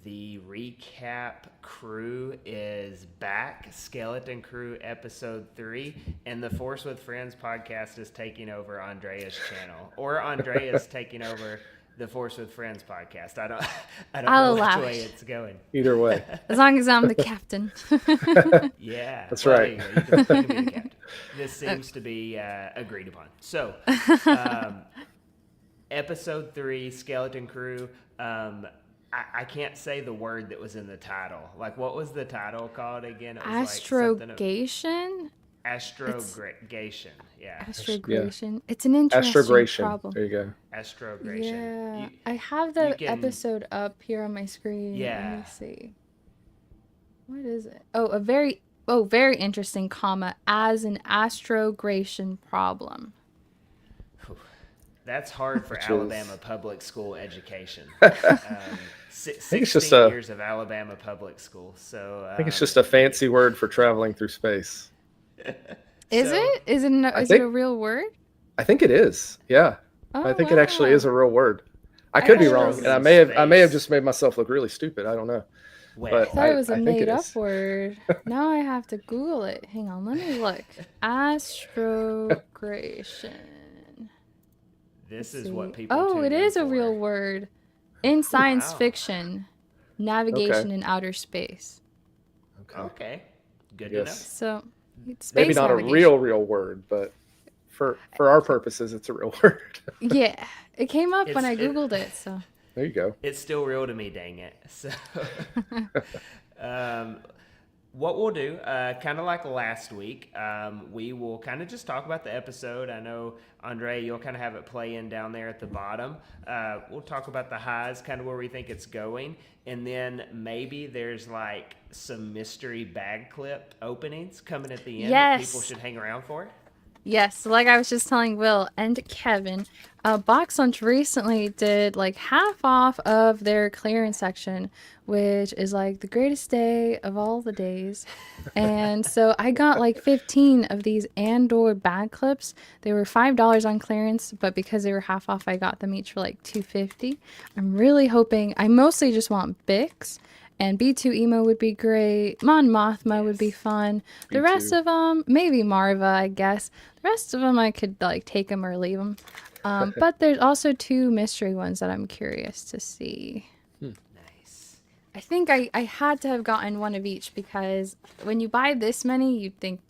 The recap crew is back. Skeleton Crew episode 3, and the Force with Friends podcast is taking over Andrea's channel, or Andrea's taking over the Force with Friends podcast. I don't I'll know which allow way it. it's going. Either way. As long as I'm the captain. Yeah, That's well, right. there you go. You can be the captain. This seems to be agreed upon. So, episode 3, Skeleton Crew. I can't say the word that was in the title. Like, what was the title called again? It was Astrogation? Astrogation. Yeah. Astrogation. It's an interesting Astrogration. problem. There you go. Astrogration. Yeah. I have the can- episode up here on my screen. Yeah. Let me see. What is it? Oh, very interesting, comma, as an astrogration problem. That's hard for Which is- Alabama public school education. think it's just 16 years of Alabama public school. So I think it's just a fancy word for traveling through space. Is So- it? Is it think- a real word? I think it is. Yeah. Oh, I think it actually wow. is a real word. I could be wrong, Astrogation and I may have space. just made myself look really stupid. I don't know. Well, I But thought it was a I think it made-up is. word. Now I have to Google it. Hang on, let me look. Astrogration. this Let's is what see. people. Oh, tune it in is a for. real word. In science wow. fiction, navigation in outer space. Okay, good Yes. to know. So, it's Maybe space not navigation. a real word, but for our purposes, it's a real word. Yeah, it came up when I It's- Googled it. So, There you go. It's still real to me, dang it. So, what we'll do, kind of like last week, we will kind of just talk about the episode. I know, Andre, you'll kind of have it play in down there at the bottom. We'll talk about the highs, kind of where we think it's going. And then maybe there's like some mystery bag clip openings coming at the end that Yes. people should hang around for. yes, like I was just telling Will and Kevin, Box Lunch recently did like half off of their clearance section, which is like the greatest day of all the days. And so I got like 15 of these Andor bag clips. They were $5 on clearance, but because they were half off, I got them each for like $2.50. I'm really hoping, I mostly just want Bix. And B2 Emo would be great. Mon Mothma would be fun. The B2. rest of them, maybe Marva, I guess. The rest of them, I could like take them or leave them. But there's also 2 mystery ones that I'm curious to see. Nice. I think I had to have gotten one of each because when you buy this many, you'd think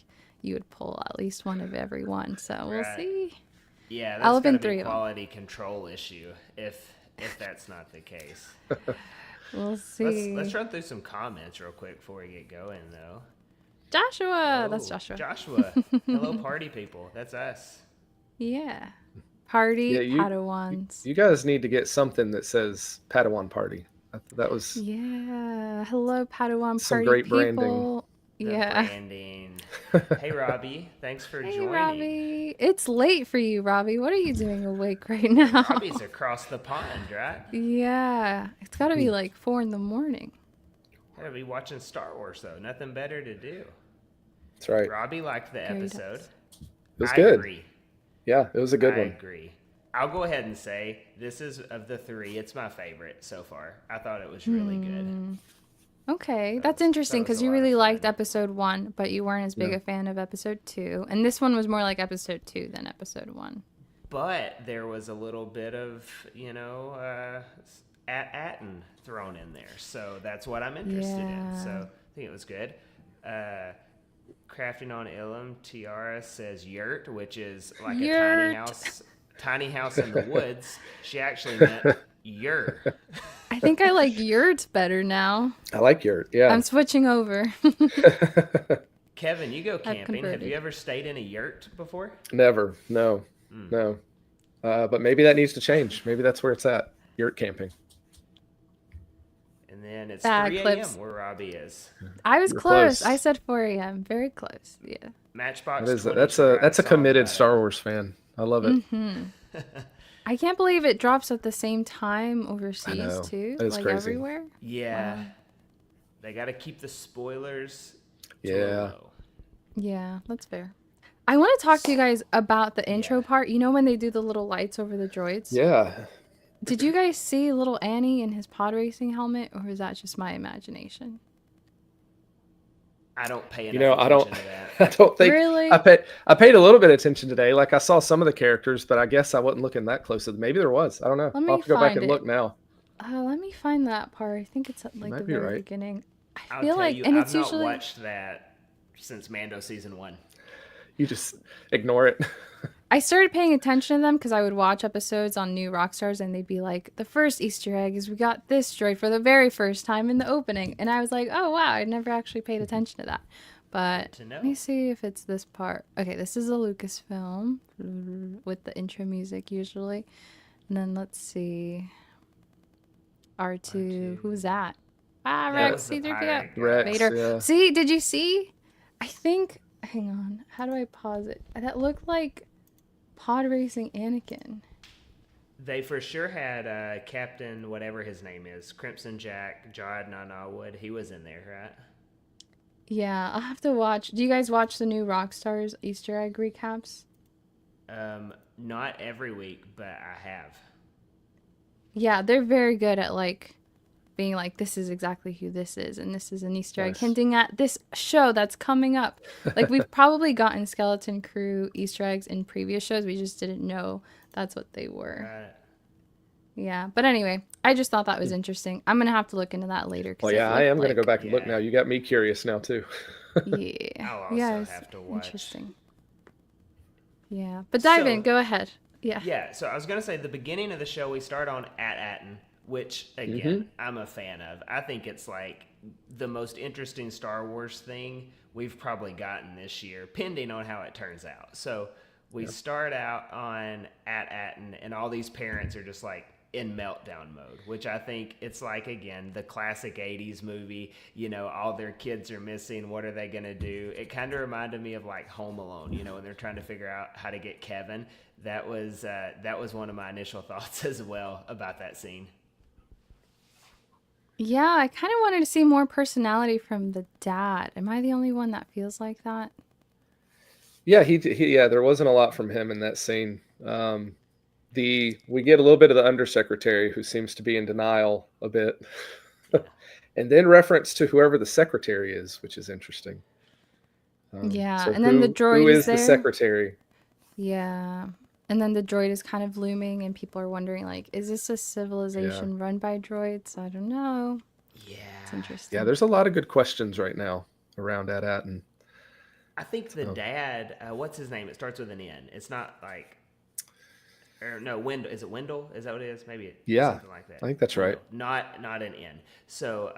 you would pull at least one of every one. So we'll Right. see. Yeah, I'll that's open going to 3 be a of them. quality control issue if that's not the case. We'll see. Let's run through some comments real quick before we get going, though. Joshua, that's Oh, Joshua. Joshua. Hello, party people. That's us. Yeah. Party Yeah, Padawans. You guys need to get something that says Padawan Party. That was Yeah. Hello, Padawan Some party great people. branding. The Yeah. branding. Hey, Robbie. Thanks for Hey, joining. Robbie. It's late for you, Robbie. What are you doing awake right now? Robbie's across the pond, right? Yeah. It's got to be like 4 in the morning. Gotta be watching Star Wars, though. Nothing better to do. That's right. Robbie liked the Very episode. nice. It was I good. agree. Yeah, it was a good I one. agree. I'll go ahead and say this is, of the 3, it's my favorite so far. I thought it was really good. Okay, that's was- interesting that was because a you lot of really liked fun. episode 1, but you weren't as big Yeah. a fan of episode 2. And this one was more like episode 2 than episode 1. But there was a little bit of, Atten thrown in there. So that's what I'm interested in. Yeah. So I think it was good. Crafting on Ilum, Tiara says yurt, which is like a tiny Yurt. house. Tiny house in the woods. She actually meant yurt. I think I like yurt better now. I like yurt. Yeah. I'm switching over. Kevin, you go camping. Have converted. you ever stayed in a yurt before? Never. No. No. But maybe that needs to change. Maybe that's where it's at. Yurt camping. And then it's Bad 3 a.m. clips. where Robbie is. I was You're close. close. I said 4 a.m. Very close. Yeah. Matchbox. That is 20 that's should a write that's a song committed about it. Star Wars fan. I love it. I can't believe it drops at the same time overseas know. too. That is like crazy. everywhere. Yeah. They got to keep the spoilers to a Yeah. low. Yeah, that's fair. I want to talk to you guys about the intro Yeah. part. You know when they do the little lights over the droids? Yeah. Did you guys see little Annie in his pod racing helmet, or is that just my imagination? I don't pay enough You know, I attention don't. to that. I don't think Really? I paid a little bit of attention today. Like I saw some of the characters, but I guess I wasn't looking that closely. Maybe there was. I don't know. Let me I'll have to go back find and it. look now. Let me find that part. I think it's at like might the be very right. beginning. I I'll feel tell like, you, and I've it's not usually watched that since Mando season 1. You just ignore it. I started paying attention to them because I would watch episodes on New Rockstars and they'd be like, the first Easter egg is we got this droid for the very first time in the opening. And I was like, oh wow, I never actually paid attention to that. But To know. let me see if it's this part. Okay, this is a Lucasfilm with the intro music usually. And then let's see. R2. Who's that? Ah, That Rex, was the C3PO. pirate guy. Rex. Vader. Yeah. See, did you see? I think, hang on. How do I pause it? That looked like pod racing Anakin. They for sure had Captain, whatever his name is, Crimson Jack, Jard Nanawood. He was in there, right? Yeah, I'll have to watch. Do you guys watch the new Rockstars Easter egg recaps? Not every week, but I have. Yeah, they're very good at like being like, this is exactly who this is, and this is an Easter egg Nice. hinting at this show that's coming up. Like we've probably gotten Skeleton Crew Easter eggs in previous shows. We just didn't know that's what they were. Right. Yeah, but anyway, I just thought that was interesting. I'm gonna have to look into that later. 'Cause Well, it yeah, I am looked going to go like- back and look Yeah. now. You got me curious now too. Yeah, I'll also yeah, it's have to watch. interesting. Yeah, but dive in. So- Go ahead. Yeah. Yeah, so I was gonna say the beginning of the show we start on at Atten, which again Mm-hmm. I'm a fan of. I think it's like the most interesting Star Wars thing we've probably gotten this year, pending on how it turns out. So we start out on at Atten, and all these parents are just like in meltdown mode, which I think it's like, again, the classic 80s movie, you know, all their kids are missing. What are they going to do? It kind of reminded me of like Home Alone, you know, when they're trying to figure out how to get Kevin. That was one of my initial thoughts as well about that scene. Yeah, I kind of wanted to see more personality from the dad. Am I the only one that feels like that? Yeah, yeah, there wasn't a lot from him in that scene. We get a little bit of the undersecretary who seems to be in denial a bit, and then reference to whoever the secretary is, which is interesting. Yeah, so and then the droid who is is the there. secretary? Yeah. And then the droid is kind of looming, and people are wondering, like, is this a civilization run by droids? I don't know. Yeah. It's interesting. Yeah, there's a lot of good questions right now around Atten. I think the dad, what's his name? It starts with an N. It's not like, or no, Wendell. Is it Wendell? Is that what it is? Maybe it's Yeah, something like that. I think that's right. Not an N. So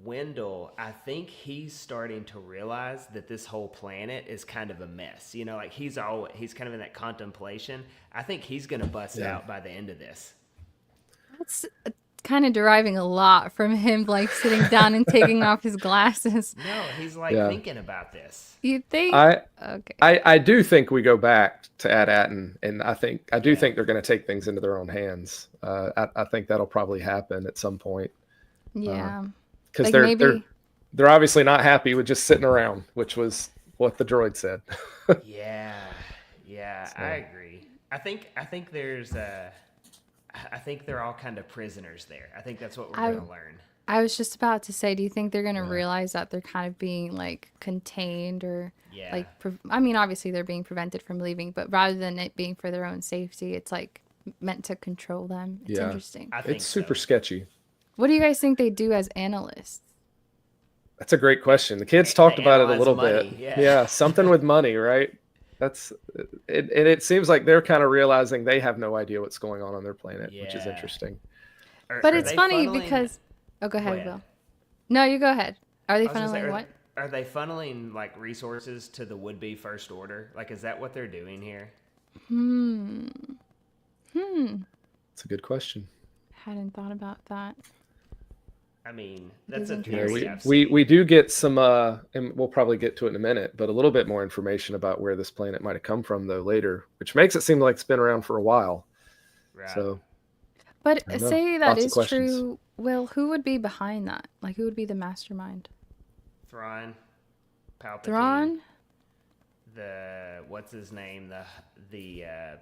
Wendell, I think he's starting to realize that this whole planet is kind of a mess. You know, like he's kind of in that contemplation. I think he's gonna bust out by the end of this. That's kind of deriving a lot from him, like, sitting down and taking off his glasses. No, he's like Yeah. thinking about this. You think? I Okay. I do think we go back to Atten, and I do think they're going to take things into their own hands. I think that'll probably happen at some point Yeah. because Like, they're maybe- they're obviously not happy with just sitting around, which was what the droid said. Yeah, I agree. I think there's I think they're all kind of prisoners there. I think that's what we're I- gonna learn. I was just about to say, do you think they're going to realize that they're kind of being, like, contained or, Yeah. like, I mean, obviously they're being prevented from leaving, but rather than it being for their own safety, it's, like, meant to control them. It's Yeah. interesting. I think It's super so. sketchy. What do you guys think they do as analysts? That's a great question. The kids They talked about it a analyze little money, bit. yeah. Something with money, right? That's it, and it seems like they're kind of realizing they have no idea what's going on their planet, which is Yeah. interesting. But Are it's they funny funneling- because... Oh, go ahead, ahead. Will. No, you go ahead. Are they I was gonna say, funneling what? Are they funneling like resources to the would-be First Order? Like, is that what they're doing here? It's a good question. Hadn't thought about that. I mean, that's is a interesting. theory. Yeah, I've we seen. we do get some and we'll probably get to it in a minute, but a little bit more information about where this planet might have come from though later, which makes it seem like it's been around for a while. Right. So But I don't know. say that Lots of is questions. true. Will, who would be behind that? Like, who would be the mastermind? Thrawn, Palpatine, Thrawn? the what's his name, the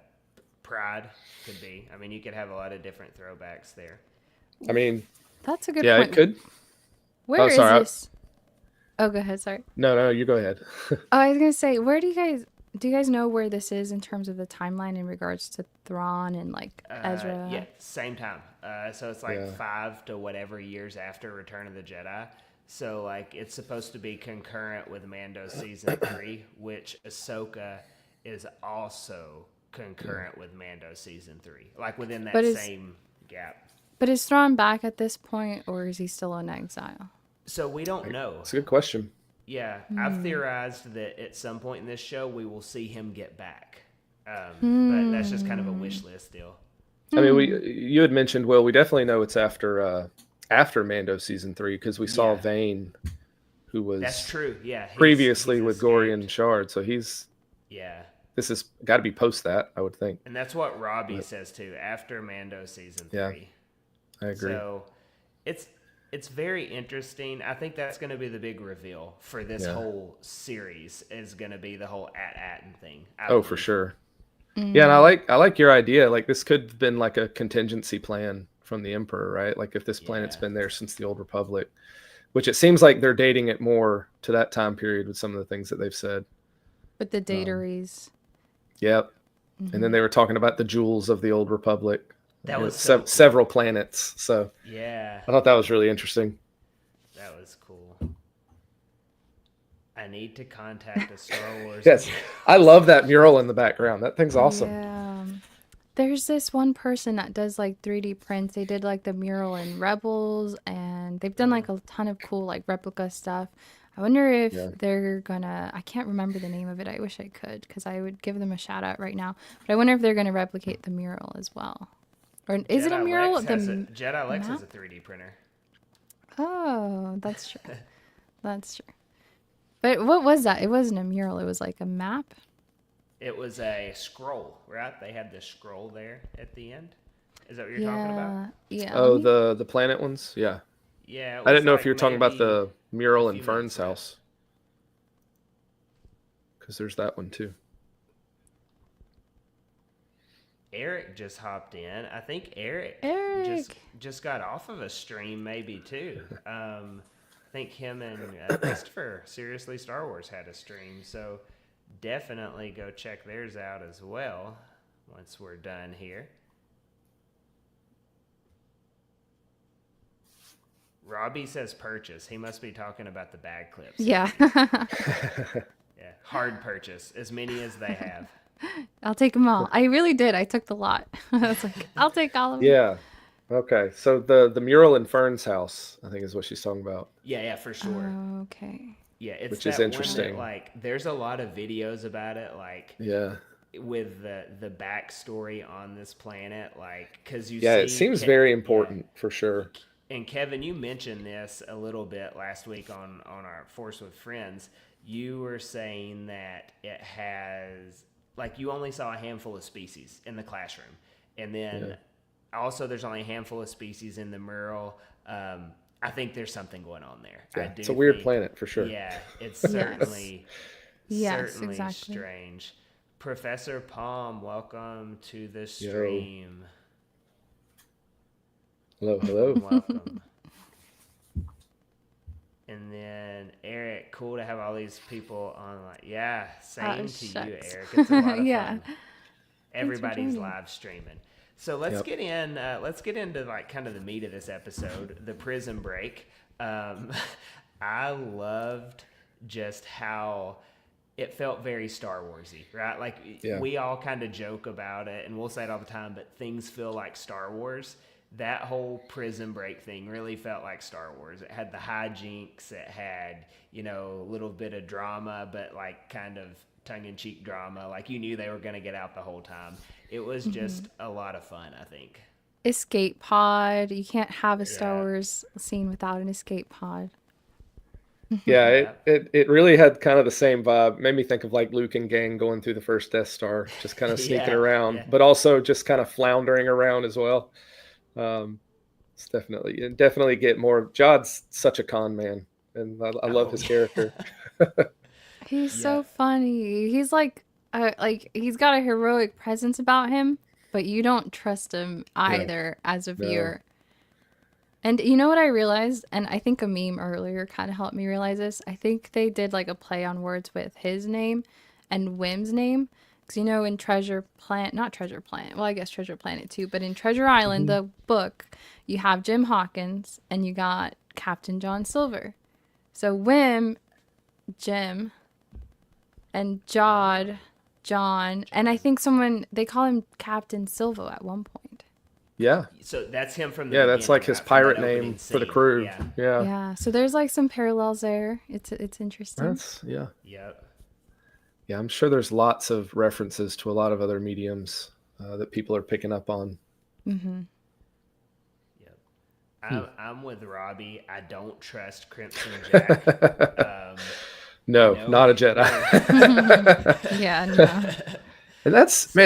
Pride could be. I mean, you could have a lot of different throwbacks there. I mean, That's a good yeah, point. it could. Where Oh, is sorry. this? Oh, go ahead. Sorry. No, you go ahead. Oh, I was gonna say, where do you guys know where this is in terms of the timeline in regards to Thrawn and like Ezra? Yeah, same time. So it's like Yeah. 5 to whatever years after Return of the Jedi. So like it's supposed to be concurrent with Mando season 3, which Ahsoka is also concurrent with Mando season 3, like within that But is- same gap. But is Thrawn back at this point, or is he still in exile? So we don't know. It's a good question. Yeah, I've theorized that at some point in this show we will see him get back. But that's just kind of a wish list deal. I mean, you had mentioned, Will, we definitely know it's after Mando season 3 because we saw Yeah. Vane, who was That's true. Yeah. previously he's with escaped. Gorian Shard. So Yeah. this has got to be post that, I would think. And that's what Robbie says too, after Mando season 3. Yeah, I agree. So it's very interesting. I think that's going to be the big reveal for this Yeah. whole series is going to be the whole Atten thing. I Oh, for believe. sure. Yeah, and I like your idea. Like this could have been like a contingency plan from the Emperor, right? Like if this planet's Yeah. been there since the Old Republic, which it seems like they're dating it more to that time period with some of the things that they've said. With the dataries. Yep. And then they were talking about the jewels of the Old Republic. That You know, was so cool. several planets. So Yeah, I thought that was really interesting. that was cool. I need to contact a Star Wars. Yes. I love that mural in the background. That thing's awesome. Yeah. There's this one person that does like 3D prints. They did like the mural in Rebels, and they've done like a ton of cool like replica stuff. I wonder if Yeah. they're gonna, I can't remember the name of it. I wish I could because I would give them a shout out right now. But I wonder if they're gonna replicate the mural as well. Or is it a Jedi mural? Lex has The Jedi Lex has a map? 3D printer. Oh, that's true. That's true. But what was that? It wasn't a mural. It was like a map. It was a scroll, right? They had the scroll there at the end. Is that what you're talking about? Yeah. Oh, let me- the planet ones? Yeah. Yeah. it I was didn't know if like you were talking about maybe- the mural a in few Fern's minutes ago. house. Because there's that one too. Eric just hopped in. I think Eric Eric. just got off of a stream, maybe too. I think him and Christopher Seriously Star Wars had a stream, so definitely go check theirs out as well once we're done here. Robbie says purchase. He must be talking about the bag clips. Yeah. Yeah, hard purchase, as many as they have. I'll take them all. I really did. I took the lot. I was like, I'll take all of them. Yeah. Okay. So the mural in Fern's house, I think is what she's talking about. Yeah, for sure. Okay. Yeah, it's Which is that one interesting. that, like, there's a lot of videos about it, like Yeah. with the backstory on this planet, like because you Yeah, see it seems Ke- very yeah. important for sure. And Kevin, you mentioned this a little bit last week on our Force with Friends. You were saying that it has, like, you only saw a handful of species in the classroom, and then also there's only a handful of species in the mural. I think there's something going on there. I Yeah, do it's a weird think- planet for sure. Yeah, it's certainly Yes, certainly exactly. strange. Professor Palm, welcome to the stream. Hello. Welcome. And then Eric, cool to have all these people online. Yeah, same to you, shucks. Eric. It's a lot of Yeah. fun. Everybody's joining. live streaming. So let's Yep. get in. Let's get into like kind of the meat of this episode, the prison break. I loved just how it felt very Star Warsy, right? Like Yeah. we all kind of joke about it, and we'll say it all the time, but things feel like Star Wars. That whole prison break thing really felt like Star Wars. It had the hijinks, it had, a little bit of drama, but like kind of tongue-in-cheek drama. Like you knew they were going to get out the whole time. It was just a lot of fun, I think. Escape pod. You can't have a Star Yeah. Wars scene without an escape pod. Yeah, it really had kind of the same vibe. Made me think of like Luke and gang going through the first Death Star, just kind of sneaking Yeah, around, yeah. but also just kind of floundering around as well. It's definitely get more. Jod's such a con man, and I love Oh, his yeah. character. He's so Yeah. funny. He's like he's got a heroic presence about him, but you don't trust him either as a No. viewer. And you know what I realized? And I think a meme earlier kind of helped me realize this. I think they did like a play on words with his name and Wim's name. Because you know, in not Treasure Planet, well, I guess Treasure Planet too, but in Treasure Island, the book, you have Jim Hawkins and you got Captain John Silver. So Wim, Jim, and Jod, John, and I think they call him Captain Silvo at one point. Yeah. So that's him from the Yeah, that's like beginning, his right, from that pirate name opening for the scene. crew. Yeah. Yeah. Yeah, so there's like some parallels there. It's interesting. That's yeah. Yep. Yeah, I'm sure there's lots of references to a lot of other mediums that people are picking up on. Mm-hmm. Yep. I'm with Robbie. I don't trust Crimson Jack. No, No. not a Jedi. Yeah, no. And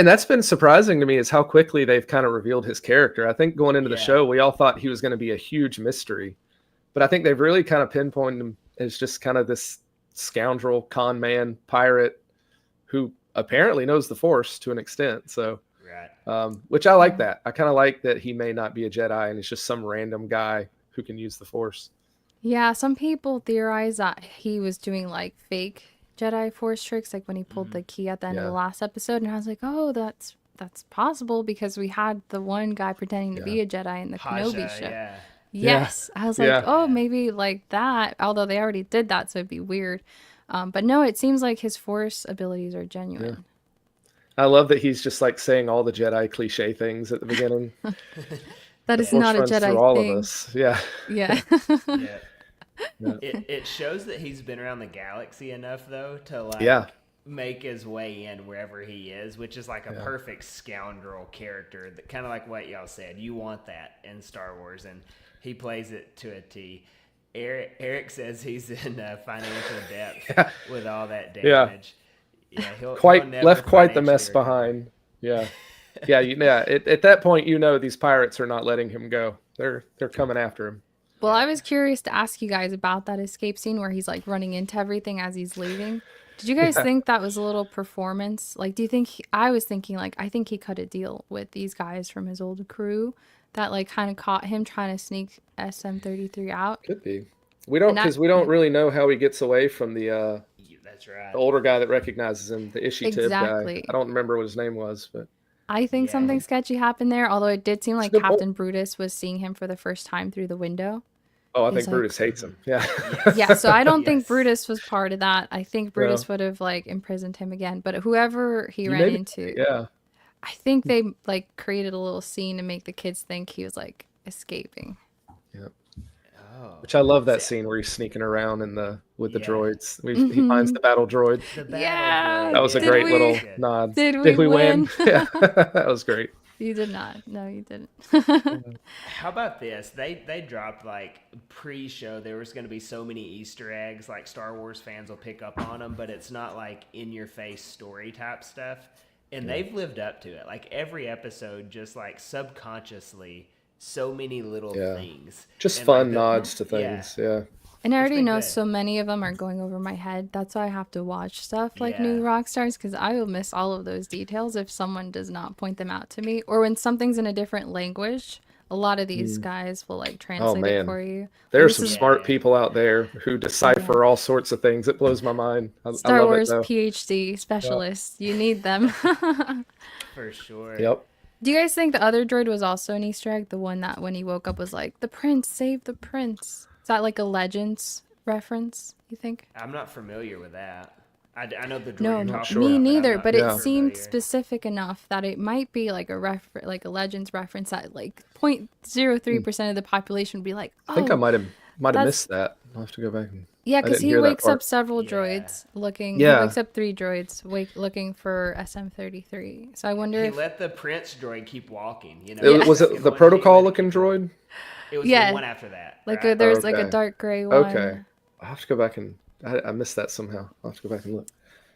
that's been surprising to me is how quickly they've kind of revealed his character. I think going into the Yeah. show, we all thought he was going to be a huge mystery, but I think they've really kind of pinpointed him as just kind of this scoundrel, con man, pirate who apparently knows the Force to an extent. So, Right. which I like that. I kind of like that he may not be a Jedi and he's just some random guy who can use the Force. Yeah, some people theorize that he was doing like fake Jedi Force tricks, like when he pulled the key at the end of Yeah. the last episode, and I was like, oh, that's possible because we had the one guy pretending to be a Jedi in the Kenobi Pasha, show. yeah. Yes, I was like, Yeah. oh, maybe like that. Although they already did that, so it'd be weird. But no, it seems like his Force abilities are genuine. I love that he's just like saying all the Jedi cliche things at the beginning. That The is Force not a runs through Jedi all thing. of us. Yeah. Yeah. Yeah. Yeah. It shows that he's been around the galaxy enough though to like Yeah. make his way in wherever he is, which is like a perfect scoundrel character. That kind of like what y'all said. You want that in Star Wars, and he plays it to a T. Eric says he's in financial debt with all that Yeah. damage. Yeah, he'll Quite never left quite the financially mess recover. behind. Yeah. Yeah, at that point, these pirates are not letting him go. They're coming after him. Well, I was curious to ask you guys about that escape scene where he's like running into everything as he's leaving. Did you guys think that was a little performance? Like, do you think I was thinking like I think he cut a deal with these guys from his old crew that like kind of caught him trying to sneak SM-33 out. Could be. We don't really know how he gets away from the That's right. older guy that recognizes him, the Ishii Tib guy. Exactly. I don't remember what his name was, but I think Yeah. something sketchy happened there, although it did seem like good point. Captain Brutus was seeing him for the first time through the window. I He's think like- Brutus hates him. Yeah. Yeah, so I don't think Yes. Brutus was part of that. I think Brutus No. would have like imprisoned him again, but whoever he You ran maybe- into, Yeah. I think they like created a little scene to make the kids think he was like escaping. Oh. Which I love that scene where he's sneaking around with the Yeah. droids. He finds the battle droid. The battle Yeah, droid, That was a Did great we- little Good. nod. Did we win? Yeah, that was great. You did not. No, you didn't. How about this? They dropped like pre-show. There was going to be so many Easter eggs. Like Star Wars fans will pick up on them, but it's not like in-your-face story type stuff. And they've lived up to it. Like every episode, just like subconsciously, so many little Yeah. things. Just And, fun like, nods to things. Yeah. And I already been know good. so many of them are going over my head. That's why I have to watch stuff like Yeah. New Rock Stars because I will miss all of those details if someone does not point them out to me. Or when something's in a different language, a lot of these guys will like translate it man. for you. There are This some is smart Yeah. people out there who decipher all sorts of things. It blows my mind. I Star love Wars it, though. PhD specialists. You need them. For sure. Yep. Do you guys think the other droid was also an Easter egg? The one that when he woke up was like, the prince, save the prince. Is that like a Legends reference, you think? I'm not familiar with that. I know the droid No, you're me talking about, neither. I'm not But Yeah. it seemed familiar. specific enough that it might be like like a Legends reference that like 0.03% of the population would be like, oh, I think I might have that's- missed that. I'll have to go back and yeah, I because didn't he hear that wakes up part. several Yeah. droids looking. Yeah. He wakes up 3 droids looking for SM-33. So I wonder He if let the Prince droid keep walking. You know, Was Second it the one, he protocol let it looking keep going. droid? It was Yeah. the one after that. like right? there's like a Okay. dark gray one. Okay. I'll have to go back and I missed that somehow. I'll have to go back and look.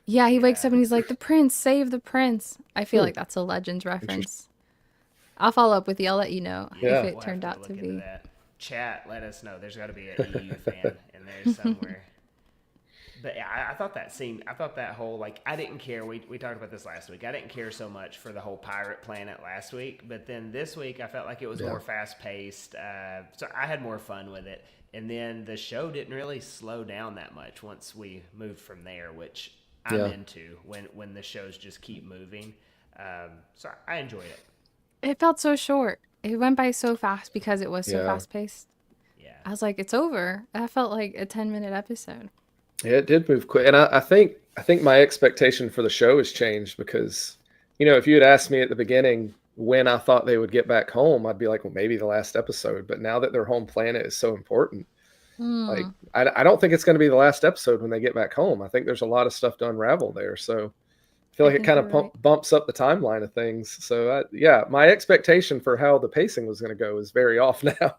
Yeah, he wakes up and he's like, the prince, save the prince. I feel Hmm. like that's a Legends reference. I'll follow up with you. I'll let you know Yeah. if it We'll turned have out to look into be. that. Chat, let us know. There's got to be an EU fan in there somewhere. But yeah, I thought that scene, I thought that whole, like, I didn't care. We talked about this last week. I didn't care so much for the whole pirate planet last week. But then this week, I felt like it was Yeah. more fast paced. So I had more fun with it. And then the show didn't really slow down that much once we moved from there, which I'm Yeah. into when the shows just keep moving. So I enjoyed it. It felt so short. It went by so fast because it was so Yeah. fast paced. Yeah. I was like, it's over. That felt like a 10-minute episode. Yeah, it did move quick, and I think my expectation for the show has changed because, if you had asked me at the beginning when I thought they would get back home, I'd be like, well, maybe the last episode. But now that their home planet is so important, like Hmm. I don't think it's going to be the last episode when they get back home. I think there's a lot of stuff to unravel there, so I feel I like it think kind you're of right. bumps up the timeline of things. So yeah, my expectation for how the pacing was going to go is very off now.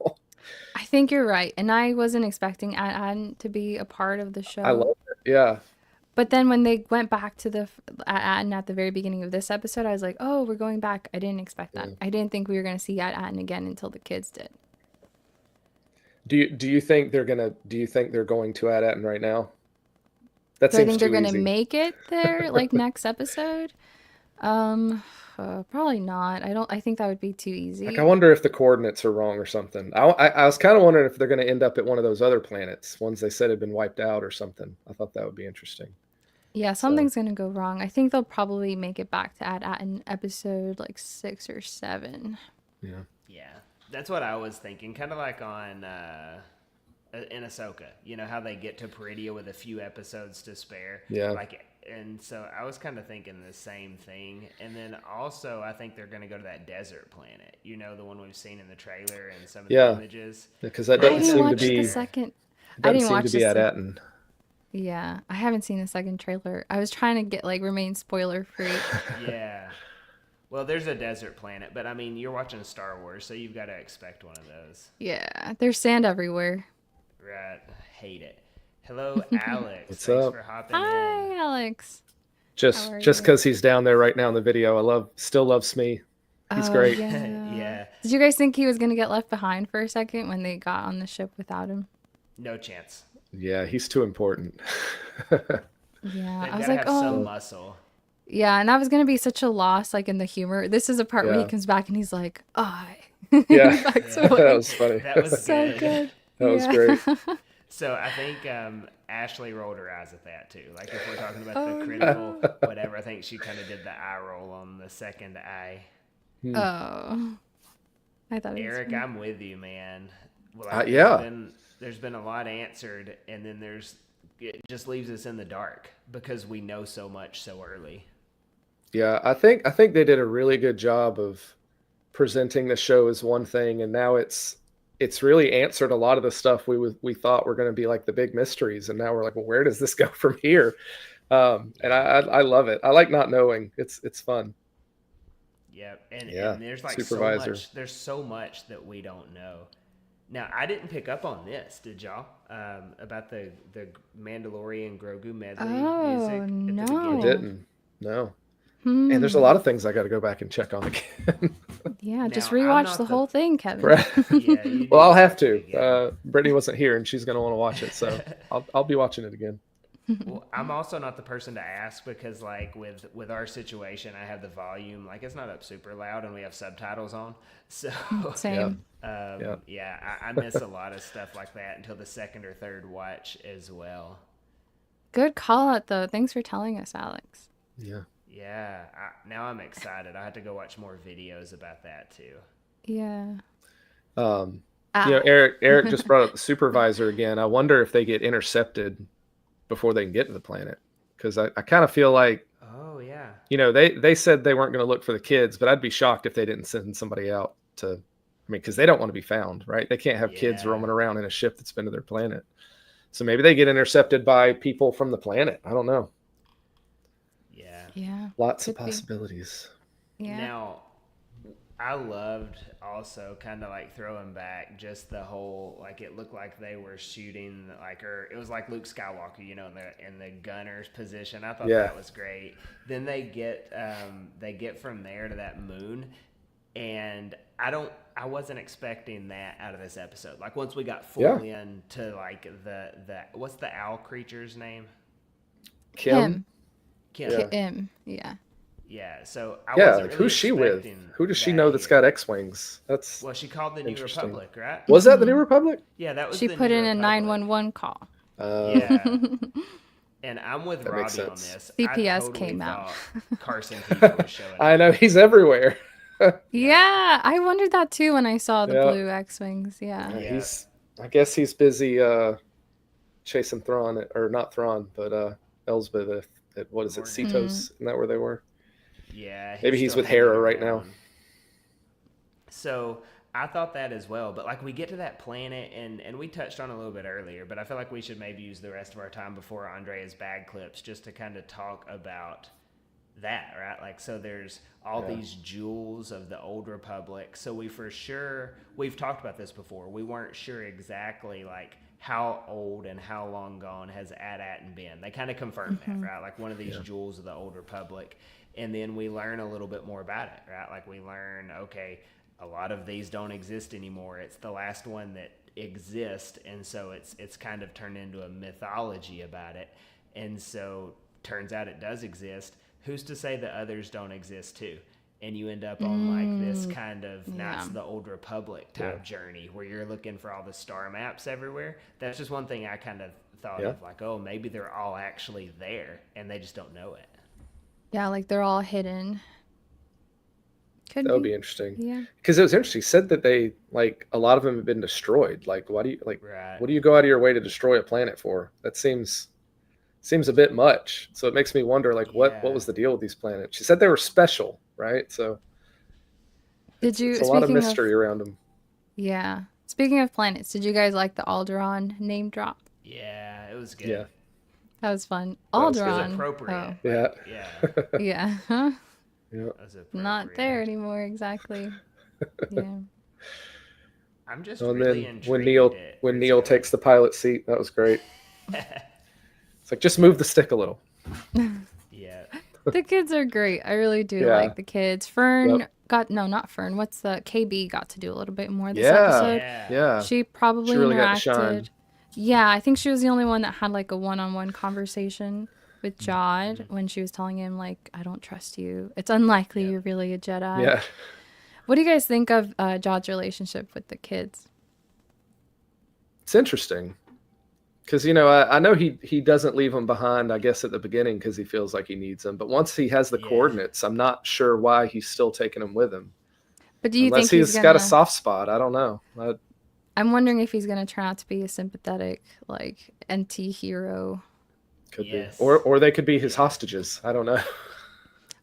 I think you're right. And I wasn't expecting Anne to be a part of the I show. love it. Yeah, But then when they went back to Atten at the very beginning of this episode, I was like, oh, we're going back. I didn't expect that. yeah. I didn't think we were going to see Atten again until the kids did. Do you think they're going to add Atten right now? That Do I seems think they're too going to easy. make it there like next episode? Um, Probably not. I think that would be too Like, I easy. wonder if the coordinates are wrong or something. I was kind of wondering if they're going to end up at one of those other planets, ones they said had been wiped out or something. I thought that would be interesting. Yeah, So something's going to go wrong. I think they'll probably make it back to Atten episode like 6 or 7. yeah, Yeah. That's what I was thinking. Kind of like on in Ahsoka, how they get to Peridia with a few episodes to spare. yeah, Like, and so I was kind of thinking the same thing. And then also, I think they're going to go to that desert planet. The one we've seen in the trailer and some of the yeah. images. Because that They I doesn't didn't have seem to watch it the be there. second. I doesn't didn't seem to watch be the at second. Atten. Yeah, I haven't seen the second trailer. I was trying to get like remain spoiler free. Yeah. Well, there's a desert planet, but I mean, you're watching Star Wars, so you've got to expect one of those. Yeah, there's sand everywhere. Right. Hate it. Hello, Alex. What's Thanks up? for hopping in. Hi, Alex. How Just are just you? because he's down there right now in the video, still love Smee. He's Oh, great. yeah. Yeah. Did you guys think he was gonna get left behind for a second when they got on the ship without him? No chance. Yeah, he's too important. Yeah, They've I got was to like, have some oh, muscle. yeah, and that was gonna be such a loss, like in the humor. This is a part where he Yeah, comes back and he's like, I. yeah, He backs Yeah. that away. was funny. That was So good. good. That was Yeah. great. So I think Ashley rolled her eyes at that too. Like if we're talking about Oh the no. critical whatever, I think she kind of did the eye roll on the second eye. Hmm. Oh, I thought it was Eric, funny. I'm with you, man. Like Yeah, there's been a lot answered, and then it just leaves us in the dark because we know so much so early. yeah. I think they did a really good job of presenting the show as one thing, and now it's really answered a lot of the stuff we thought were going to be like the big mysteries, and now we're like, well, where does this go from here? And Yeah. I love it. I like not knowing. It's fun. Yep. And Yeah, there's like supervisor. there's so much that we don't know. Now, I didn't pick up on this, did y'all? About the Mandalorian Grogu medley music Oh at the I no. beginning. didn't. No. And there's a lot of things I got to go back and check on again. Yeah, just Now, I'm rewatch not the the whole thing, Kevin. Right. Yeah, you Well, do I'll have have to to. again. Brittany wasn't here, and she's going to want to watch it, so I'll be watching it again. Well, I'm also not the person to ask because, like, with our situation, I have the volume like it's not up super loud, and we have subtitles on. So, Yeah. Same. Yeah. yeah, I miss a lot of stuff like that until the second or third watch as well. Good call out though. Thanks for telling us, Alex. Yeah. Yeah, now I'm excited. I have to go watch more videos about that too. Yeah. Um, Ah. Eric just brought up the supervisor again. I wonder if they get intercepted before they can get to the planet, because I kind of feel like, Oh yeah, they said they weren't going to look for the kids, but I'd be shocked if they didn't send somebody out to. I mean, because they don't want to be found, right? They can't have kids Yeah. roaming around in a ship that's been to their planet. So maybe they get intercepted by people from the planet. I don't know. yeah. Yeah. Lots of Could be. possibilities. Yeah. Now, I loved also kind of like throwing back just the whole like it looked like they were shooting like or it was like Luke Skywalker, in the gunner's position. I thought Yeah. that was great. Then they get from there to that moon, and I wasn't expecting that out of this episode. Like once we got full Yeah. into like the what's the owl creature's name? Kim. Kim. Yeah. Kim. Yeah. Yeah, so I Yeah, wasn't like really who's she with? expecting Who does she that know that's here. got X-wings? That's Well, she called the New interesting. Republic, right? Was that the New Mhm. Republic? Yeah, that was She the put New in a Republic. 911 call. Yeah, and I'm with That makes Robbie on sense. this. I CPS totally came out. thought Carson Cooper was showing I up. know he's everywhere. Yeah, I wondered that too when I saw the Yeah. blue X-Wings. Yeah. Yeah. I guess he's busy chasing Thrawn, or not Thrawn, but Elsbeth at what is it, Morgan. Cetos? Isn't that where they were? Yeah, Maybe he's still with Hera hanging right now. around. So I thought that as well, but like we get to that planet, and we touched on it a little bit earlier, but I feel like we should maybe use the rest of our time before Andrea's bag clips just to kind of talk about that, right? Like, so there's all these jewels of the old Republic. So we've talked about this before. We weren't sure exactly like how old and how long gone has AT-AT been. They kind of confirmed that, right? Like one of these jewels of the old Republic. And then we learn a little bit more about it, right? Like we learn, okay, a lot of these don't exist anymore. It's the last one that exists, and so it's kind of turned into a mythology about it. And so turns out it does exist. Who's to say the others don't exist too? And you end up on like this kind of Knights of the Old Republic type journey where you're looking for all the star maps everywhere. That's just one thing I kind of thought of, like, oh, maybe they're all actually there and they just don't know it. Yeah, like they're all hidden. Could That would be interesting. Yeah. Because it was interesting. He said that they, like, a lot of them have been destroyed. Like, why do you, like, Right. what do you go out of your way to destroy a planet for? That seems a bit much. So it makes me wonder, like, what was the deal with these planets? She said they were special, right? So Did you? it's a lot of speaking mystery around them. Yeah. Speaking of planets, did you guys like the Alderaan name drop? Yeah, it was good. Yeah. That was fun. That was good. It was Alderaan. appropriate. Yeah. Yeah, Oh, yeah. Huh? Yeah. that was appropriate. Not there anymore, exactly. Yeah. I'm just And really then intrigued when Neil takes the pilot seat, that was great. It's like, just move the stick a little. Yeah. The kids are great. I really do Yeah. like the kids. Fern Yep. not Fern. What's the KB got to do a little bit more this Yeah. episode. Yeah. She probably She really got to shine. interacted. Yeah, I think she was the only one that had like a one-on-one conversation with Jod when she was telling him like, I don't trust you. It's unlikely you're really a Jedi. Yeah. What do you guys think of Jod's relationship with the kids? It's interesting. Because, you know, I know he doesn't leave them behind, I guess, at the beginning because he feels like he needs them. But once he has the coordinates, I'm not sure why he's still taking them with him. But do you Unless think he's he's got a gonna... soft spot. I don't know. I'm wondering if he's gonna turn out to be a sympathetic, like, anti-hero. Could Yes. be. Or they could be his hostages. I don't know.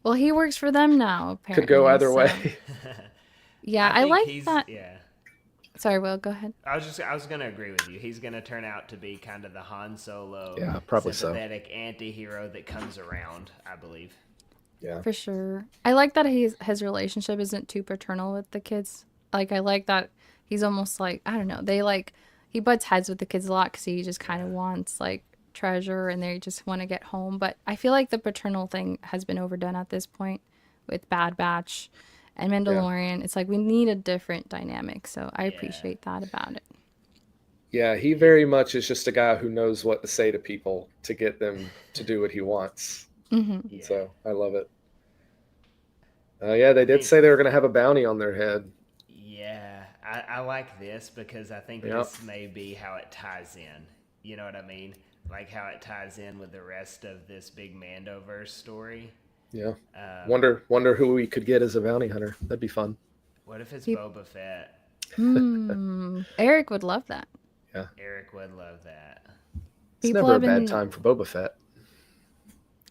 Well, he works for them now, apparently. Could go either so- way. Yeah, I think like he's- that. Yeah. Sorry, Will, go ahead. I was gonna agree with you. He's gonna turn out to be kind of the Han Solo, Yeah, probably so. sympathetic anti-hero that comes around, I believe. Yeah. For sure. I like that his relationship isn't too paternal with the kids. Like, I like that he's almost like, I don't know, he butts heads with the kids a lot because he just kind of wants, like, treasure and they just want to get home. But I feel like the paternal thing has been overdone at this point with Bad Batch and Mandalorian. It's like we need a different dynamic. So I appreciate that about it. Yeah, he very much is just a guy who knows what to say to people to get them to do what he wants. Hmm. Yeah. So I love it. Yeah, they did say they were going to have a bounty on their head. Yeah, I like this because I think this may be how it ties in. You know what I mean? Like how it ties in with the rest of this big Mandoverse story. Yeah. Wonder who we could get as a bounty hunter. That'd be fun. What if it's Boba Fett? Eric would love that. Eric would love that. It's People never a have bad been- time for Boba Fett.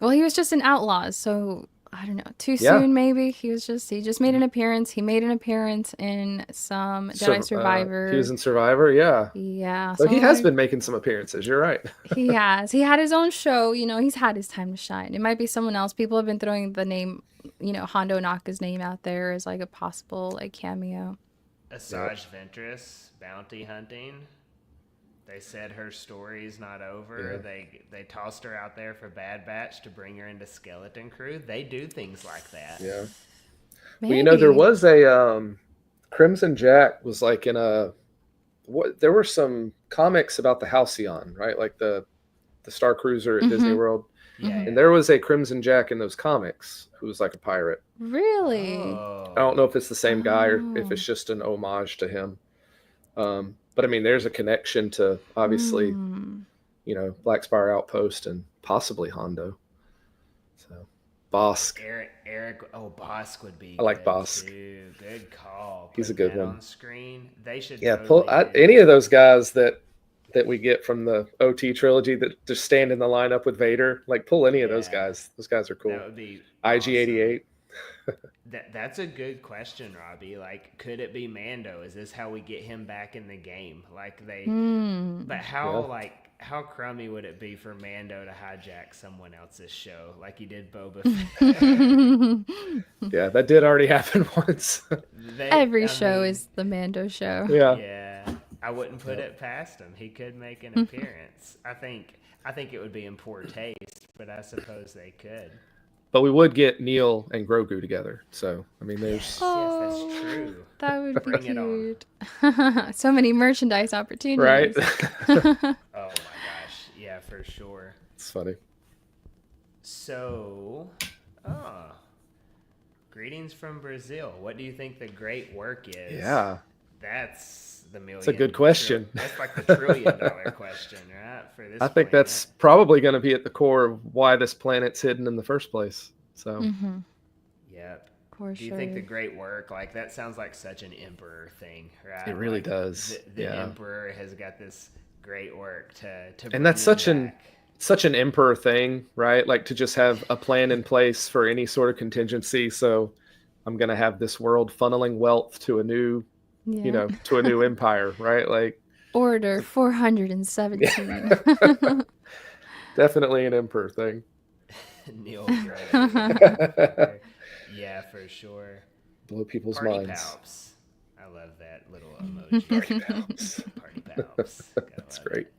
Well, he was just in Outlaws, so I don't know. Too Yeah. soon, maybe. He just made an appearance. He made an appearance in some Jedi Survivor. He was in Survivor, yeah. Yeah. So he I'm has like, been making some appearances. You're right. He has. He had his own show. You know, he's had his time to shine. It might be someone else. People have been throwing the name, you know, Hondo Naka's name out there as like a possible like cameo. Asajj Ventress bounty hunting. They said her story's not over. Yeah. They tossed her out there for Bad Batch to bring her into Skeleton Crew. They do things like that. Yeah. Maybe. Well, you know, there was a Crimson Jack was like in a there were some comics about the Halcyon, right? Like the the Star Cruiser at Disney Mhm. World. Yeah. Mhm. And there was a Crimson Jack in those comics who was like a pirate. Really? Oh. I don't know if it's the same guy or if Oh. it's just an homage to him. But I mean, there's a connection to obviously, Hmm. Black Spire Outpost and possibly Hondo. So Bosk. Eric. Oh, Bosk would be. I like good, Bosk. too. Good call. He's a Put good that one. On screen, they should. Yeah, totally do any of those guys that we get from the OT trilogy that just stand in the lineup with Vader, like pull any of those Yeah. guys. Those guys are cool. That would be IG-88. That's a good question, Robbie. Like, could it be Mando? Is this how we get him back in the game? Like they, Hmm. but how Yeah. like how crummy would it be for Mando to hijack someone else's show like he did Boba Fett? Yeah, that did already happen once. Every I show mean, is the Mando show. Yeah. Yeah, I wouldn't put Yeah. it past him. He could make an appearance. I think it would be in poor taste, but I suppose they could. But we would get Neil and Grogu together. So, I mean, there's. Yes, Oh, that's true. that would be Bring it on. cute. So many merchandise Right? opportunities. Oh my gosh, yeah, for sure. It's funny. So, greetings from Brazil. What do you think the great work is? Yeah. That's the million. It's a good question. That's like the $1 trillion question, right? For this. I think planet. that's probably going to be at the core of why this planet's hidden in the first place. So, Mm-hmm. Yep. For Do you sure. think the great work, like that sounds like such an emperor thing, right? It really Like, does, The yeah. emperor has got this great work to bring and that's them such back. an emperor thing, right? Like to just have a plan in place for any sort of contingency. So, I'm going to have this world funneling wealth to a new, Yeah. to a new empire, right? Like Order 417. definitely an emperor thing. Neil Gray. Yeah, for sure. Blow people's Party minds. Palps. I love that little emoji. Party Palps. Party Palps. Gotta That's love great. it.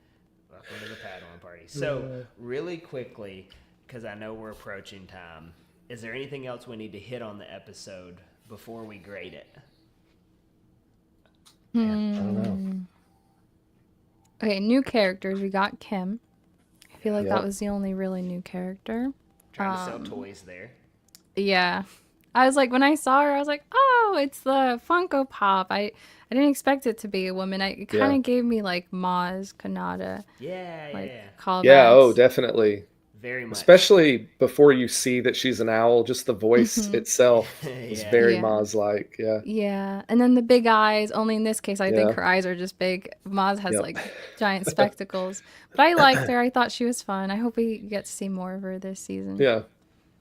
Welcome to the Padawan party. So, really quickly, because I know we're approaching time, is there anything else we need to hit on the episode before we grade it? I don't know. Okay, new characters. We got Kim. I feel like Yep. that was the only really new character. Trying to sell toys there. Yeah. I was like, when I saw her, I was like, oh, it's the Funko Pop. I didn't expect it to be a woman. It kind of Yeah. gave me like Maz Kanata, Yeah, like yeah. callbacks. Yeah, oh, definitely. Very much. Especially before you see that she's an owl, just the voice Mhm. itself is Yeah. very Yeah. Maz-like. Yeah. Yeah, and then the big eyes. Only in this case, I think Yeah. her eyes are just big. Maz has Yep. like giant spectacles. But I liked her. I thought she was fun. I hope we get to see more of her this season. Yeah.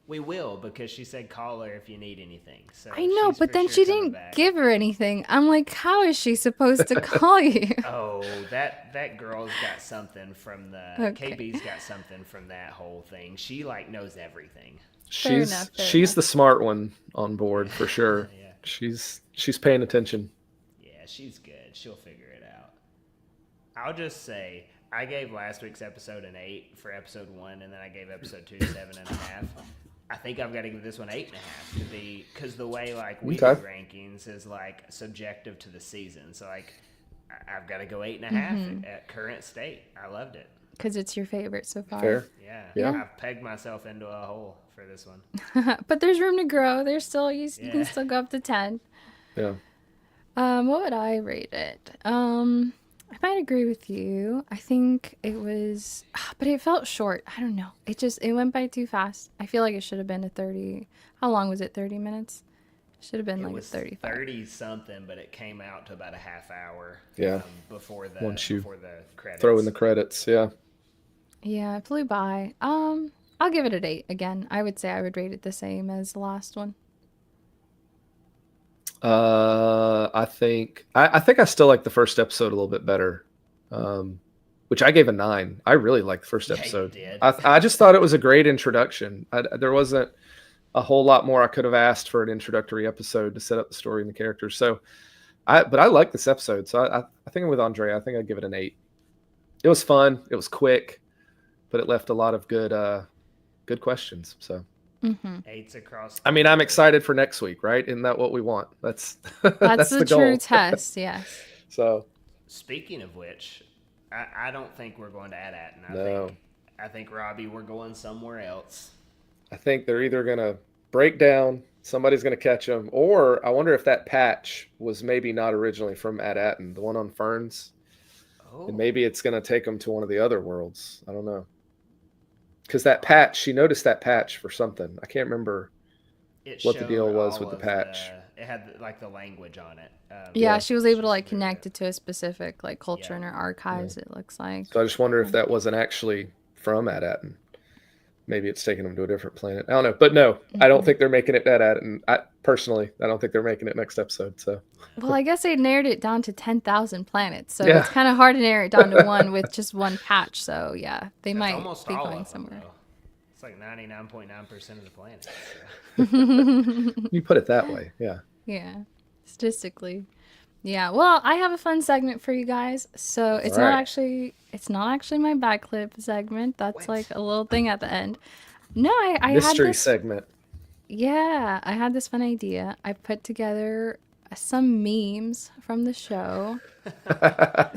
We will, because she said call her if you need anything. So I know, she's but for then sure she coming didn't back. give her anything. I'm like, how is she supposed to call you? Oh, that girl's got something from the Okay. KB's got something from that whole thing. She like knows everything. Fair She's enough, fair she's enough. the smart one on board for sure. Yeah. She's paying attention. Yeah, she's good. She'll figure it out. I'll just say I gave last week's episode an 8 for episode 1, and then I gave episode 2 7.5. I think I've got to give this one 8.5 to be, because the way like we Okay. do rankings is like subjective to the season. So like I've got to go 8.5 at current state. I loved it. Because it's your favorite so far. Fair. Yeah. Yeah. I've pegged myself into a hole for this one. But there's room to grow. There's still you Yeah. can still go up to 10. Yeah. What would I rate it? I might agree with you. I think it was, but it felt short. I don't know. It went by too fast. I feel like it should have been a 30. How long was it? 30 minutes? Should have been It like was 35. 30 something, but it came out to about a half hour. Yeah. Before the Once you before the credits. Throw in the credits. Yeah. Yeah, it flew by. I'll give it an 8 again. I would say I would rate it the same as the last one. I think I still like the first episode a little bit better, which I gave a 9. I really liked the first Yeah, you episode. did. I just thought it was a great introduction. There wasn't a whole lot more I could have asked for an introductory episode to set up the story and the characters. So, but I like this episode. So I think I'm with Andre. I think I'd give it an 8. It was fun. It was quick, but it left a lot of good questions. So. Mm-hmm. 8s across. I mean, I'm excited for next week, right? Isn't that what we want? That's That's the goal. true test, yes. So Speaking of which, I don't think we're going to add Atten. No. I think Robbie, we're going somewhere else. I think they're either gonna break down, somebody's gonna catch them, or I wonder if that patch was maybe not originally from At-Aten, the one on Ferns, Oh, and maybe it's gonna take them to one of the other worlds. I don't know. Because that patch, she noticed that patch for something. I can't remember. it what the showed deal was all with the of patch. It had like the language on it. Yeah, Yeah. she was able to like Very connect good. it to a specific like culture Yeah. in her archives, it looks like. So I just wonder if that wasn't actually from At-Aten. Maybe it's taking them to a different planet. I don't know. But no, I don't Mhm. think they're making it At-Aten. I don't think they're making it next episode. So Well, I guess they narrowed it down to 10,000 planets, so Yeah. it's kind of hard to narrow it down to one with just one patch. So yeah, they That's might almost be all going of them, somewhere. though. It's like 99.9% of the planet. you put it that way. Yeah. Yeah, statistically. Yeah, well, I have a fun segment for you guys. So it's All not right. actually my back clip segment. That's What? like a little thing at the end. No, I had Mystery this. segment. Yeah, I had this fun idea. I put together some memes from the show.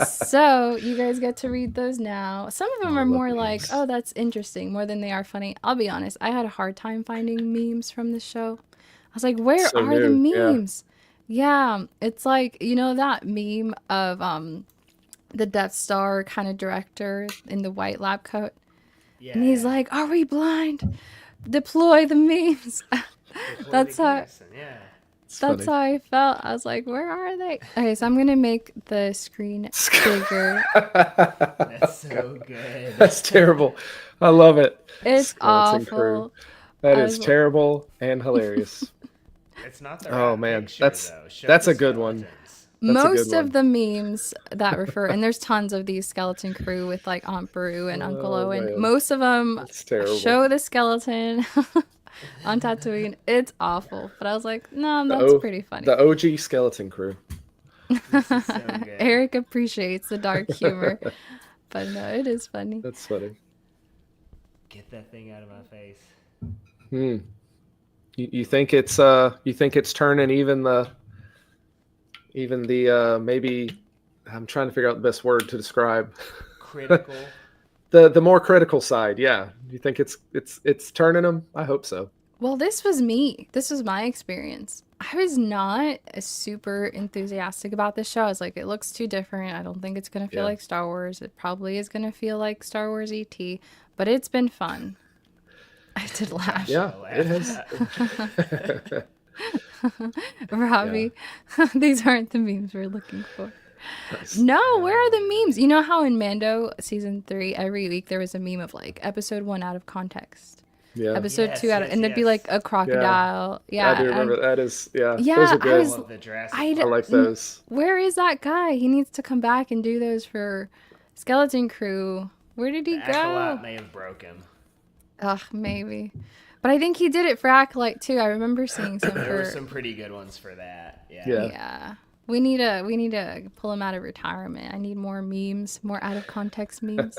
So you guys get to read those now. Some of them I are love more like, memes. oh, that's interesting, more than they are funny. I'll be honest, I had a hard time finding memes from the show. I was like, where So are the new, yeah. memes? Yeah, it's like, you know that meme of the Death Star kind of director in the white lab coat? Yeah. And he's like, are we blind? Deploy the memes. Deploy that's the how Garrison, yeah. It's that's how I felt. I was like, where are they? Okay, so I'm gonna make the screen bigger. That's so good. That's terrible. I love it. It's Skeleton Crew. awful. That I is was- terrible and hilarious. It's not the Oh, right man, picture, that's- though. Show that's the a good one. skeletons. That's a good Most one. of the memes that refer, and there's tons of these skeleton crew with like Aunt Beru and Uncle Oh, Owen. man. Most of them That's terrible. show the skeleton on Tatooine. It's awful, but I was like, no, The that's O- pretty funny. The OG Skeleton Crew. This is so good. Eric appreciates the dark humor, but no, it is funny. That's funny. Get that thing out of my face. You think it's turning even the maybe I'm trying to figure out the best word to describe Critical. the more critical side. Yeah. You think it's turning them? I hope so. Well, this was me. This was my experience. I was not super enthusiastic about this show. I was like, it looks too different. I don't think it's going to feel Yeah. like Star Wars. It probably is going to feel like Star Wars ET, but it's been fun. I did laugh. Yeah, I it laughed at has. Robbie, these aren't the memes we're looking for. Nice. No, where are the memes? You know how in Mando season 3, every week there was a meme of like episode 1 out of context, Yeah. episode Yes, 2 out of, yes, and there'd be yes. like a crocodile. Yeah, I do and remember that is Yeah, those are I good. was- I love the Jurassic I I like those. where is that guy? He needs to come back and do those for Skeleton Crew. Where did he The Acolyte go? may have broke him. Ugh, maybe. But I think he did it for Acolyte too. I remember seeing some There were for. some pretty good ones for that. Yeah. Yeah. Yeah. We need to pull him out of retirement. I need more memes, more out of context memes.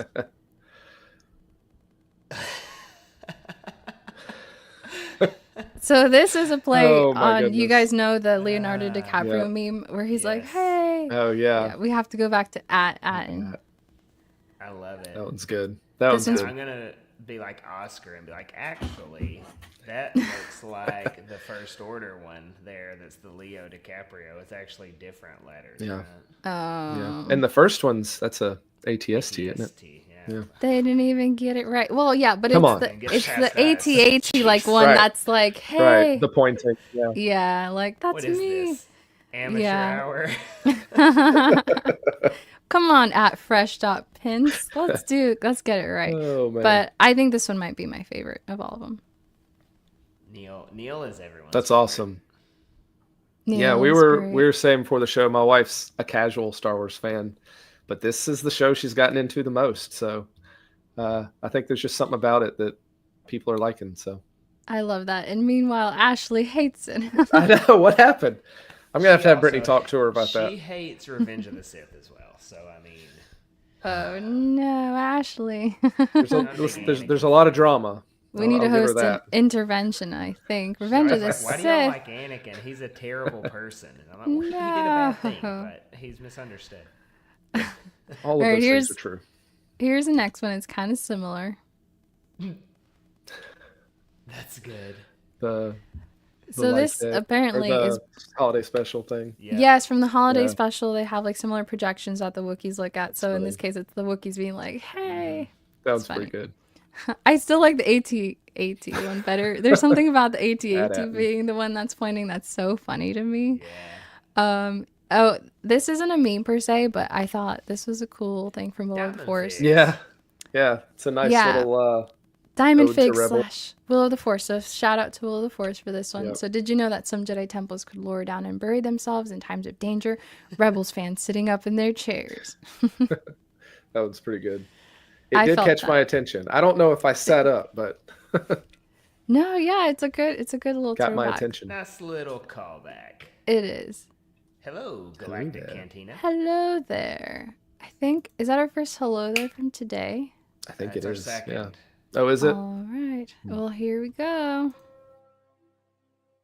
So this is a play Oh, my on, you goodness. guys know the Leonardo Ah, DiCaprio meme where he's like, yes. hey. Oh Yeah, yeah. we have to go back to Atten. I love it. That one's good. That This one's one's- I'm good. gonna be like Oscar and be like, actually, that looks like the First Order one there. That's the Leo DiCaprio. It's actually different letters. Yeah. right? Yeah. And the first one's that's a ATST, isn't it? ATST, Yeah. They didn't even get it right. Well, yeah, but Come it's on. the Get it's past the that. ATAT like one Right. that's like, hey, Right. The pointing. Yeah. yeah, like that's What is me. this? Amateur Yeah. hour. Come on, at fresh.pins. Let's get it right. Oh man. But I think this one might be my favorite of all of them. Neil is everyone's That's favorite. awesome. Yeah, we were saying before the show, my wife's a casual Star Wars fan, but this is the show she's gotten into the most. So I think there's just something about it that people are liking. So I love that. And meanwhile, Ashley hates it. I know what happened. I'm gonna have She to have Brittany also- talk to her about She that. hates Revenge of the Sith as well. So I mean, Oh no, Ashley. There's Not a, big there's a lot of drama. We need to I'll give her host an that. intervention, I think. I Revenge of was the like, why do y'all Sith. like Anakin? He's a terrible person. And I'm like, well, he did a bad thing, No. but he's misunderstood. All of Alright, those here's- things are true. Here's the next one. It's kind of similar. That's good. The So like this that, or apparently is the holiday special thing. Yeah. yes, from the holiday Yeah. special. They have like similar projections that the Wookiees look at. So in this funny. case, it's the Wookiees being like, "Hey." Sounds funny. pretty good. I still like the AT-AT one better. There's something about the AT-AT AT-AT. being the one that's pointing that's so funny to me. Yeah. Oh, this isn't a meme per se, but I thought this was a cool thing from Will of the Diamond Force. Fig. Yeah. Yeah. It's a nice Yeah. little Diamond Ode to Fig Rebel. / Will of the Force. So shout out to Will of the Force for this one. Yep. So did you know that some Jedi temples could lower down and bury themselves in times of danger? Rebels fans sitting up in their chairs. that one's pretty good. It I did felt catch that. my attention. I don't know if I sat up, but No, yeah, it's a good little got my throwback. attention. Nice little callback. It is. Hello, Galactic there. Cantina. Hello there. I think is that our first hello there from today? I think That's it our is. second. Yeah. Oh, is it? All right. Well, here we go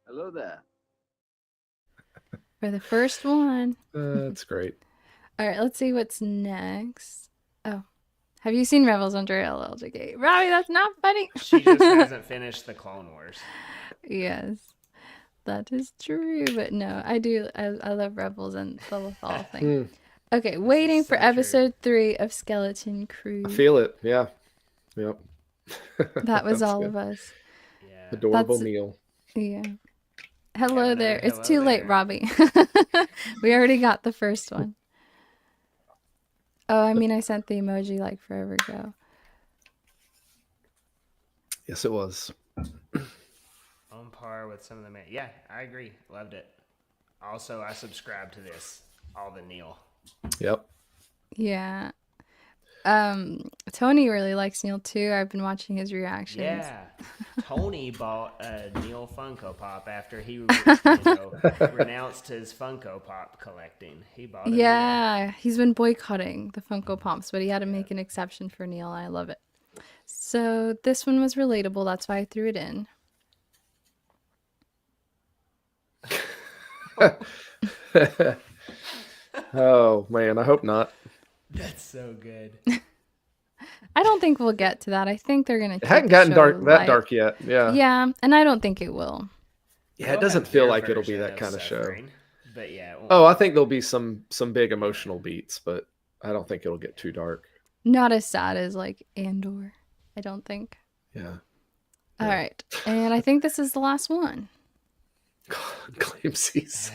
Hello there. for the first one. That's great. All right, let's see what's next. Oh, have you seen Rebels under LLJK? Robbie, that's not funny. She just hasn't finished the Clone Wars. Yes, that is true. But no, I do. I love Rebels and the Lothal thing. Mm, Okay, waiting so for true. episode 3 of Skeleton Crew. I feel it. Yeah. Yep. That was That's all good. of us. Yeah. Adorable That's- Neil. Yeah. Hello another there. It's hello too late, there. Robbie. We already got the first one. Oh, I mean, I sent the emoji like forever ago. Yes, it was. On par with some of the men. Yeah, I agree. Loved it. Also, I subscribe to this. All the Neil. Yep. Yeah. Tony really likes Neil too. I've been watching his reactions. Yeah. Tony bought a Neil Funko Pop after he renounced his Funko Pop collecting. He bought a Neil. Yeah, he's been boycotting the Funko Pops, but he had to make an exception for Neil. I love it. So this one was relatable. That's why I threw it in. Oh man, I hope not. That's so good. I don't think we'll get to that. I think they're gonna. It hadn't gotten dark dark yet. Yeah. Yeah, and I don't think it will. Yeah, We'll it doesn't have feel their like it'll be version that kind of show. suffering, But yeah. it won't. Oh, I think there'll be some big emotional beats, but I don't think it'll get too dark. Not as sad as like Andor. I don't think. Yeah. All Yeah. right, and I think this is the last one. Claimsies.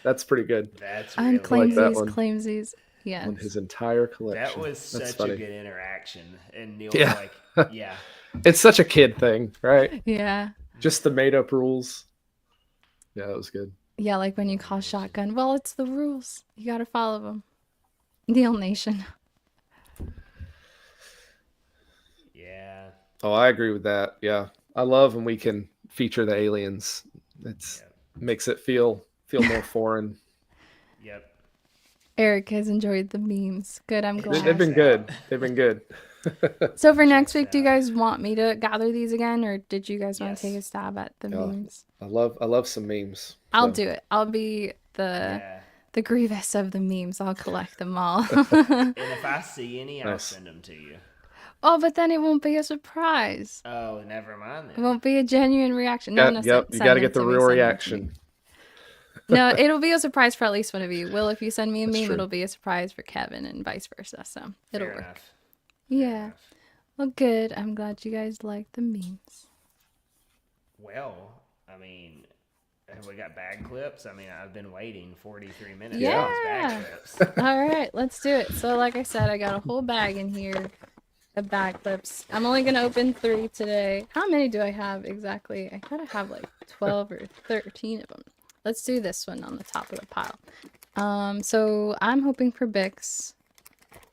That's pretty good. That's On really like claimsies, that one. claimsies. Yes. On his entire collection. That was That's such funny. a good interaction. And Neil's Yeah. like, yeah. It's such a kid thing, right? Yeah. Just the made up rules. Yeah, that was good. Yeah, like when you call shotgun. Well, it's the rules. You gotta follow them. Neil Nation. Yeah. Oh, I agree with that. Yeah. I love when we can feature the aliens. It's makes it feel more foreign. Yep. Eric has enjoyed the memes. Good, I'm glad. They've been Checks good. out. They've been good. So for next Checks week, do you out. guys want me to gather these again, or did you guys want Yes. to take a stab at the Yeah. memes? I love some memes. I'll So, do it. I'll be the Yeah. Grievous of the memes. I'll collect them all. And if I see any, I'll Nice. send them to you. Oh, but then it won't be a surprise. Oh, never mind It then. won't be a genuine reaction. No, Yep, no, yep. send You got to them get the to me, real send them to me. reaction. No, it'll be a surprise for at least one of you. Will, if you send me a That's meme, true. it'll be a surprise for Kevin and vice versa. So it'll Fair work. enough. Fair Yeah. enough. Well, good. I'm glad you guys like the memes. Well, I mean, have we got bag clips? I mean, I've been waiting 43 minutes Yeah. for these bag clips. All right, let's do it. So, like I said, I got a whole bag in here of bag clips. I'm only gonna open 3 today. How many do I have exactly? I gotta have like 12 or 13 of them. Let's do this one on the top of the pile. So I'm hoping for Bix.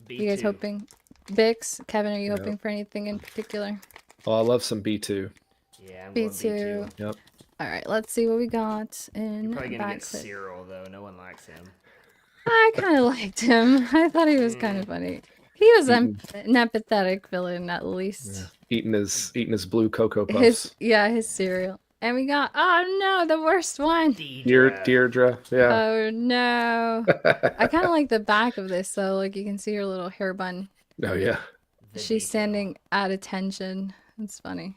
B2. You guys hoping? Bix, Kevin, are you Yep. hoping for anything in particular? Oh, I love some B2. Yeah, I'm going B2. B2. Yep. All right, let's see what we got You're in probably going to bag get clip. Cyril, though. No one likes him. I kind of liked him. I thought he was kind of funny. He was an empathetic villain, at least. Eating his blue cocoa His puffs. his cereal. And we got Oh, no, the worst one. Deirdre. Yeah. Oh no. I kind of like the back of this though. Like you can see her little hair bun. Oh yeah. The She's detail. standing at attention. It's funny.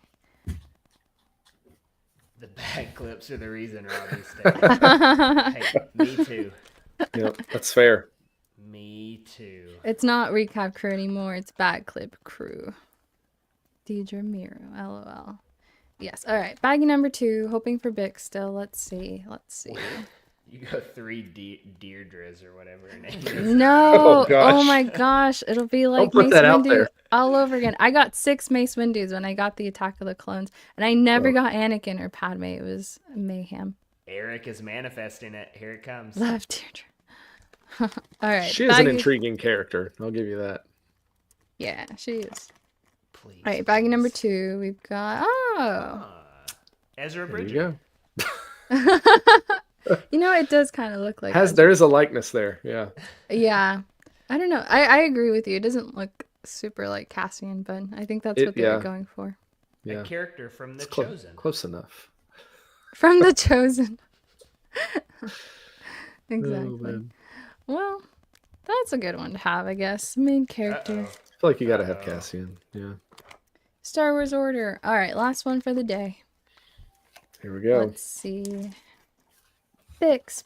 The bag clips are the reason Robbie's staying. Hey, me too. Yep, that's fair. Me too. It's not recap crew anymore. It's bad clip crew. Deidre Miro. LOL. Yes. All right. Baggy number 2. Hoping for Bix still. Let's see. You go 3 Deirdres or whatever her name is. No. Oh, gosh. Oh my gosh. It'll be like put Mace that out Windu there. all over again. I got 6 Mace Windus when I got the Attack of the Clones, and I never Oh. got Anakin or Padme. It was mayhem. Eric is manifesting it. Here it comes. Love Deirdre. All right. She is an baggy- intriguing character. I'll give you that. Yeah, she is. Please. All right. Baggy number please. 2. We've got. Oh. Ezra There you Bridger. go. You know, it does kind of look like. There is a likeness there. Yeah. Yeah. I don't know. I agree with you. It doesn't look super like Cassian, but I think that's what they were yeah. going for. Yeah. A character from The It's Chosen. close enough. From The Chosen. Oh, Exactly. man. Well, that's a good one to have, I guess. Main character. Uh-oh. I feel like you gotta have Uh-oh. Cassian. Yeah. Star Wars Order. All right, last one for the day. Here we go. Let's see. Bix.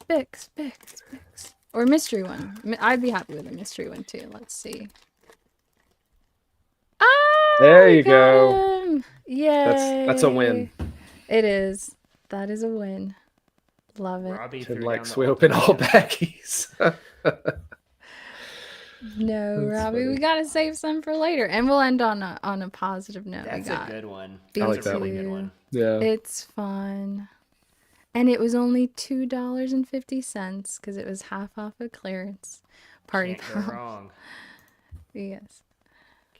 Or mystery one. I'd be happy with a mystery one too. Let's see. Ah, There we you got go. him. Yay. That's a win. It is. That is a win. Love it. Robbie Tim threw likes down we the open all ultimate. baggies. No, That's Robbie, we funny. gotta save some for later, and we'll end on a positive note. That's we a got good one. I That's like a that really one. good one. Yeah. It's fun, and it was only $2.50 because it was half off of clearance. Party Can't go Pal. wrong. Yes.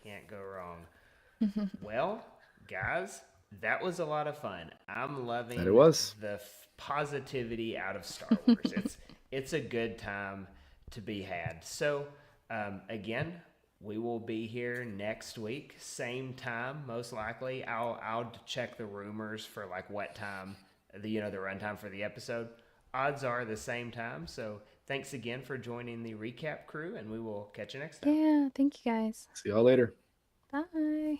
Can't go wrong. Well, guys, that was a lot of fun. I'm loving That it was. the positivity out of Star Wars. It's a good time to be had. So, again, we will be here next week, same time, most likely. I'll check the rumors for like what time the runtime for the episode. Odds are the same time. So, thanks again for joining the recap crew, and we will catch you next time. Yeah. Thank you guys. See y'all later. Bye.